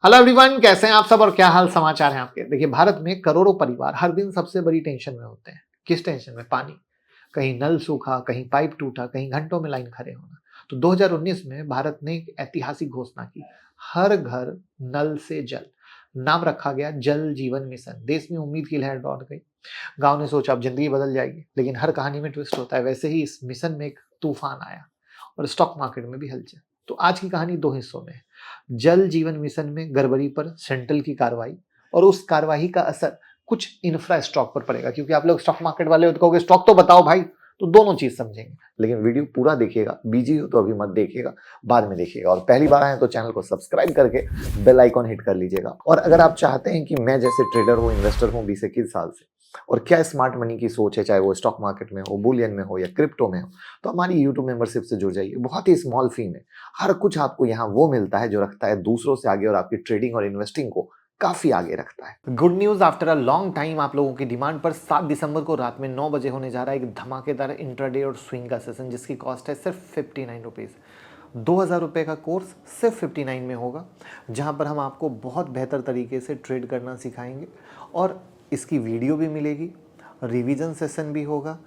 Hello everyone, कैसे हैं आप सब और क्या हाल समाचार हैं आपके। देखिए, भारत में करोड़ों परिवार हर दिन सबसे बड़ी टेंशन में होते हैं। किस टेंशन में? पानी। कहीं नल सूखा, कहीं पाइप टूटा, कहीं घंटों में लाइन खड़े होना। तो 2019 में भारत ने एक ऐतिहासिक घोषणा की, हर घर नल से जल। नाम रखा गया जल जीवन मिशन। देश में उम्मीद की लहर दौड़ गई। गांव ने सोचा अब जिंदगी बदल जाएगी, लेकिन हर कहानी में ट्विस्ट होता है। वैसे ही इस मिशन में एक तूफान आया और स्टॉक मार्केट में भी हलचल। तो आज की कहानी दो हिस्सों में है। जल जीवन मिशन में गड़बड़ी पर सेंट्रल की कार्रवाई, और उस कार्रवाई का असर कुछ इंफ्रा स्टॉक पर पड़ेगा। क्योंकि आप लोग स्टॉक मार्केट वाले हो तो कहोगे स्टॉक तो बताओ भाई, तो दोनों चीज समझेंगे। लेकिन वीडियो पूरा देखिएगा, बिजी हो तो अभी मत देखिएगा, बाद में देखिएगा। और पहली बार आए तो चैनल को सब्सक्राइब करके बेल आइकॉन हिट कर लीजिएगा। और अगर आप चाहते हैं कि मैं जैसे ट्रेडर हूँ, इन्वेस्टर हूँ 20-21 साल से, और क्या स्मार्ट मनी की सोच है, चाहे वो स्टॉक मार्केट में हो, बुलियन में हो या क्रिप्टो में हो, तो हमारी यूट्यूब मेंबरशिप से जुड़ जाइए। बहुत ही स्मॉल फी में हर कुछ आपको यहाँ वो मिलता है जो रखता है दूसरों से आगे और आपकी ट्रेडिंग और इन्वेस्टिंग को काफी आगे रखता है। Good news, after a long time आप लोगों की डिमांड पर 7 दिसंबर को रात में 9 बजे होने जा रहा है एक धमाकेदार इंट्राडे और स्विंग का सेशन, जिसकी कॉस्ट है सिर्फ 59 रुपीज़। 2000 रुपये का कोर्स सिर्फ 59 में होगा, जहां पर हम आपको बहुत बेहतर तरीके से ट्रेड करना सिखाएंगे। और इसकी वीडियो भी मिलेगी, रिवीजन सेशन भी होगा,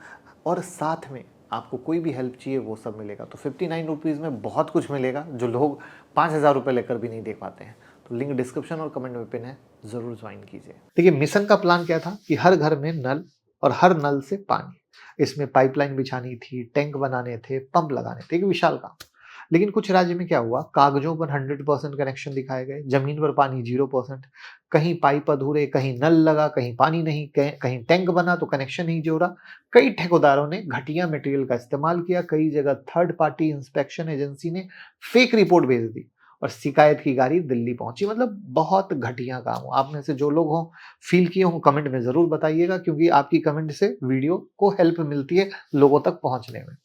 और साथ में आपको कोई भी हेल्प चाहिए वो सब मिलेगा। तो 59 रुपीज़ में बहुत कुछ मिलेगा जो लोग 5000 रुपये लेकर भी नहीं दे पाते हैं। तो लिंक डिस्क्रिप्शन और कमेंट में पिन है, ज़रूर ज्वाइन कीजिए। देखिए, मिशन का प्लान क्या था कि हर घर में नल, और हर नल से पानी। इसमें पाइपलाइन बिछानी थी, टैंक बनाने थे, पंप लगाने थे, एक विशाल काम। लेकिन कुछ राज्य में क्या हुआ, कागजों पर 100% कनेक्शन दिखाए गए, जमीन पर पानी 0%। कहीं पाइप अधूरे, कहीं नल लगा, कहीं पानी नहीं, कहीं टैंक बना तो कनेक्शन नहीं जोड़ा। कई ठेकेदारों ने घटिया मटेरियल का इस्तेमाल किया। कई जगह थर्ड पार्टी इंस्पेक्शन एजेंसी ने फेक रिपोर्ट भेज दी और शिकायत की गाड़ी दिल्ली पहुंची। मतलब बहुत घटिया काम हो। आप में से जो लोग हो, फील किए हो, कमेंट में जरूर बताइएगा, क्योंकि आपकी कमेंट से वीडियो को हेल्प मिलती है लोगों तक पहुंचने में।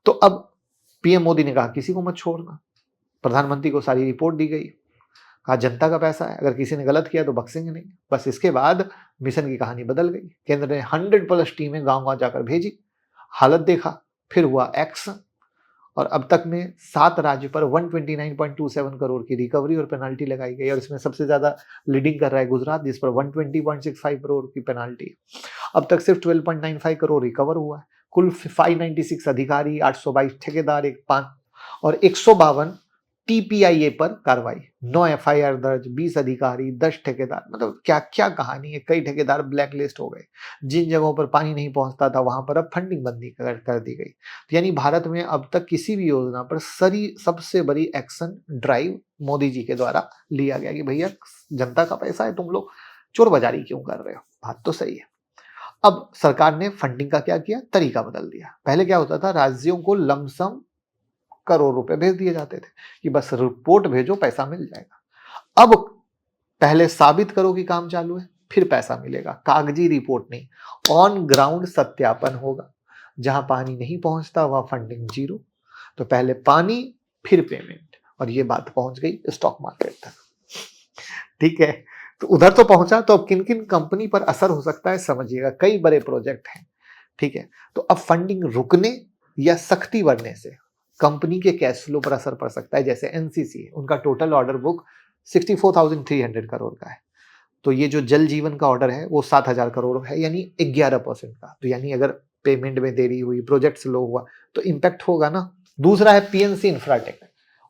तो अब पीएम मोदी ने कहा किसी को मत छोड़ना। प्रधानमंत्री को सारी रिपोर्ट दी गई, कहा जनता का पैसा है, अगर किसी ने गलत किया तो बख्शेंगे नहीं। बस इसके बाद मिशन की कहानी बदल गई। केंद्र ने 100+ टीमें गांव गांव जाकर भेजी, हालत देखा, फिर हुआ एक्शन। और अब तक में 7 राज्य पर 129.27 करोड़ की रिकवरी और पेनाल्टी लगाई गई। और इसमें सबसे ज्यादा लीडिंग कर रहा है गुजरात, जिस पर 120.65 करोड़ की पेनाल्टी। अब तक सिर्फ 12.95 करोड़ रिकवर हुआ है। कुल 596 अधिकारी, 822 ठेकेदार, एक 5 और 152 टीपीआईए पर कार्रवाई। 9 एफआईआर दर्ज, 20 अधिकारी, 10 ठेकेदार। मतलब क्या क्या कहानी है। कई ठेकेदार ब्लैक लिस्ट हो गए। जिन जगहों पर पानी नहीं पहुंचता था वहां पर अब फंडिंग बंदी कर दी गई। तो यानी भारत में अब तक किसी भी योजना पर सबसे बड़ी एक्शन ड्राइव मोदी जी के द्वारा लिया गया कि भैया जनता का पैसा है, तुम लोग चोर बाजारी क्यों कर रहे हो। बात तो सही है। अब सरकार ने फंडिंग का क्या किया, तरीका बदल दिया। पहले क्या होता था, राज्यों को लमसम करोड़ रुपए भेज दिए जाते थे कि बस रिपोर्ट भेजो, पैसा मिल जाएगा। अब पहले साबित करो कि काम चालू है, फिर पैसा मिलेगा। कागजी रिपोर्ट नहीं, ऑन ग्राउंड सत्यापन होगा। जहां पानी नहीं पहुंचता वहां फंडिंग 0। तो पहले पानी, फिर पेमेंट। और ये बात पहुंच गई स्टॉक मार्केट तक। ठीक है, तो उधर तो पहुंचा। तो अब किन किन कंपनी पर असर हो सकता है समझिएगा। कई बड़े प्रोजेक्ट हैं। ठीक है, तो अब फंडिंग रुकने या सख्ती बढ़ने से कंपनी के कैश फ्लो पर असर पड़ सकता है। जैसे एनसीसी, उनका टोटल ऑर्डर बुक 64,300 करोड़ का है। तो ये जो जल जीवन का ऑर्डर है वो 7,000 करोड़ है, यानी 11% का। तो यानी अगर पेमेंट में देरी हुई, प्रोजेक्ट स्लो हुआ, तो इंपैक्ट होगा ना। दूसरा है पीएनसी इंफ्राटेक,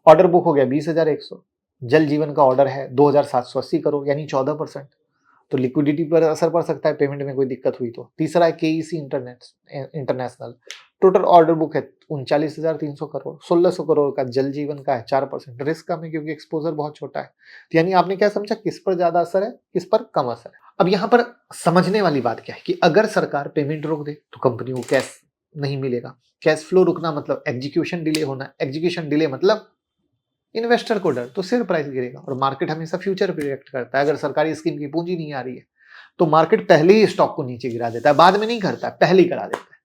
ऑर्डर बुक हो गया 20,100। जल जीवन का ऑर्डर है 2,780 करोड़, यानी 14%। तो लिक्विडिटी पर असर पड़ सकता है, पेमेंट में कोई दिक्कत हुई तो। तीसरा है KEC international, total order book है 39,300 करोड़, 1,600 करोड़ का जल जीवन का है, 4%। रिस्क कम है क्योंकि एक्सपोजर बहुत छोटा है। तो यानी आपने क्या समझा, किस पर ज्यादा असर है, किस पर कम असर है। अब यहाँ पर समझने वाली बात क्या है कि अगर सरकार पेमेंट रोक दे तो कंपनी को कैश नहीं मिलेगा। कैश फ्लो रुकना मतलब एग्जीक्यूशन डिले होना, एग्जीक्यूशन डिले मतलब इन्वेस्टर को डर, तो शेयर प्राइस गिरेगा। और मार्केट हमेशा फ्यूचर प्रिडिक्ट करता है। अगर सरकारी स्कीम की पूंजी नहीं आ रही है तो मार्केट पहले ही स्टॉक को नीचे गिरा देता है, बाद में नहीं करता है, पहले ही करा देता है।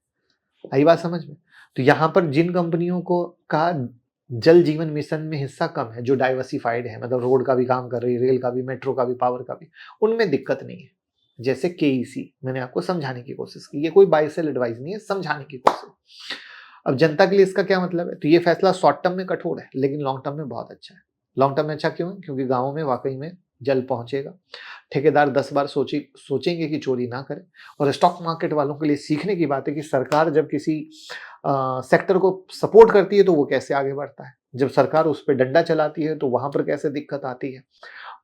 आई बात समझ में। तो यहां पर जिन कंपनियों को का जल जीवन मिशन में हिस्सा कम है, जो डाइवर्सिफाइड है, मतलब रोड का भी काम कर रही है, रेल का भी, मेट्रो का भी, पावर का भी, उनमें दिक्कत नहीं है। जैसे केईसी, मैंने आपको समझाने की कोशिश की, ये कोई बाय सेल एडवाइस नहीं है, समझाने की कोशिश। अब जनता के लिए इसका क्या मतलब है, तो ये फैसला शॉर्ट टर्म में कठोर है लेकिन लॉन्ग टर्म में बहुत अच्छा है। लॉन्ग टर्म में अच्छा क्यों है? क्योंकि गाँवों में वाक़ई में जल पहुँचेगा। ठेकेदार 10 बार सोचेंगे कि चोरी ना करें। और स्टॉक मार्केट वालों के लिए सीखने की बात है कि सरकार जब किसी सेक्टर को सपोर्ट करती है तो वो कैसे आगे बढ़ता है। जब सरकार उस पे डंडा चलाती है तो वहाँ पर कैसे दिक्कत आती है।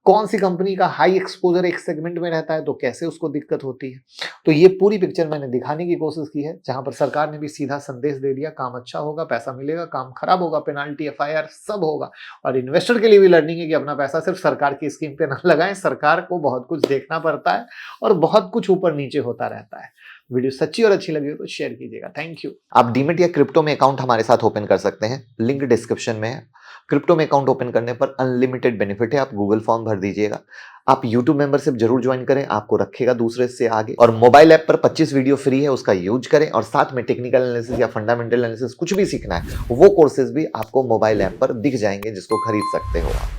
कौन सी कंपनी का हाई एक्सपोज़र एक सेगमेंट में रहता है तो कैसे उसको दिक्कत होती है। तो ये पूरी पिक्चर मैंने दिखाने की कोशिश की है, जहाँ पर सरकार ने भी सीधा संदेश दे दिया, काम अच्छा होगा, पैसा मिलेगा, काम खराब होगा, पेनाल्टी, एफआईआर सब होगा। और इन्वेस्टर के लिए भी लर्निंग है कि अपना पैसा सिर्फ सरकार की स्कीम पे ना लगाएँ, सरकार को बहुत कुछ देखना पड़ता है और बहुत कुछ ऊपर-नीचे होता रहता है। वीडियो सच्ची और अच्छी लगी हो तो शेयर कीजिएगा। Thank you. आप डीमैट या क्रिप्टो में अकाउंट हमारे साथ ओपन कर सकते हैं, लिंक डिस्क्रिप्शन में है। क्रिप्टो में अकाउंट ओपन करने पर अनलिमिटेड बेनिफिट है, आप गूगल फॉर्म भर दीजिएगा। आप यूट्यूब मेंबरशिप जरूर ज्वाइन करें, आपको रखेगा दूसरे से आगे। और मोबाइल ऐप पर 25 वीडियो फ्री है, उसका यूज करें। और साथ में टेक्निकल एनालिसिस या फंडामेंटल एनालिसिस कुछ भी सीखना है, वो कोर्सेज भी आपको मोबाइल ऐप पर दिख जाएंगे, जिसको खरीद सकते हो आप।